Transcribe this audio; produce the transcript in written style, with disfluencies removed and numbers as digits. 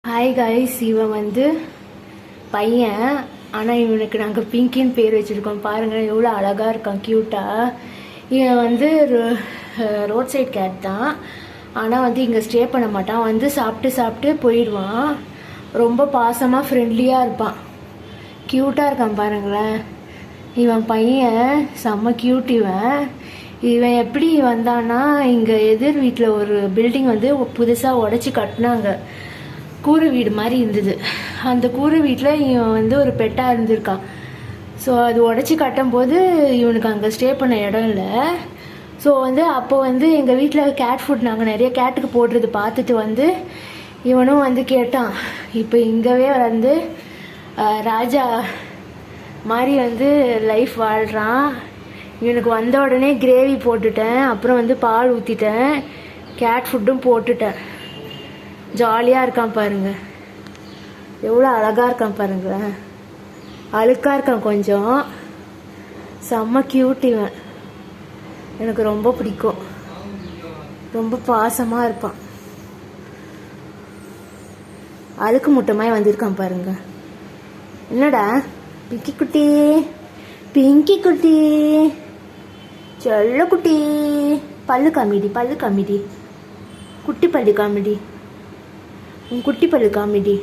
Hi guys, இவன் வந்து பையன். ஆனால் இவனுக்கு நாங்கள் பிங்கின்னு பேர் வச்சுருக்கோம். பாருங்கள் எவ்வளோ அழகாக இருக்கான், க்யூட்டாக. இவன் வந்து ரோட் சைட் கேட் தான். ஆனால் வந்து இங்கே ஸ்டே பண்ண மாட்டான். வந்து சாப்பிட்டு போயிடுவான். ரொம்ப பாசமாக ஃப்ரெண்ட்லியாக இருப்பான். க்யூட்டாக இருக்கான் பாருங்களேன். இவன் பையன் செம்ம க்யூட். இவன் எப்படி வந்தான்னா, இங்கே எதிர் வீட்டில் ஒரு பில்டிங் வந்து புதுசாக உடச்சி கட்டினாங்க. கூரை வீடு மாதிரி இருந்தது. அந்த கூரை வீட்டில் இவன் வந்து ஒரு பெட்டாக இருந்திருக்கான். ஸோ அது உடச்சி கட்டும் போது இவனுக்கு அங்கே ஸ்டே பண்ண இடம் இல்லை. ஸோ வந்து அப்போ வந்து எங்கள் வீட்டில் கேட் ஃபுட் நாங்கள் நிறைய கேட்டுக்கு போடுறது பார்த்துட்டு வந்து இவனும் வந்து கேட்டான். இப்போ இங்கேவே வந்து ராஜா மாதிரி வந்து லைஃப் வாழ்கிறான். இவனுக்கு வந்த உடனே கிரேவி போட்டுட்டேன், அப்புறம் வந்து பால் ஊற்றிட்டேன், கேட் ஃபுட்டும் போட்டுட்டேன். ஜாலியாக இருக்கான் பாருங்க, எவ்வளோ அழகாக இருக்கான் பாருங்களேன். அழுக்காக இருக்கான் கொஞ்சம், செம்ம க்யூட். இவன் எனக்கு ரொம்ப பிடிக்கும், ரொம்ப பாசமாக இருப்பான். அழுக்கு முட்டமாய் வந்திருக்கான் பாருங்க. என்னடா பிங்கி குட்டி, பிங்கி குட்டி, செல்ல குட்டி, பல்லு காமிடி, குட்டி பல்லு காமிடி, உன் குட்டி பல்லு காமிடி.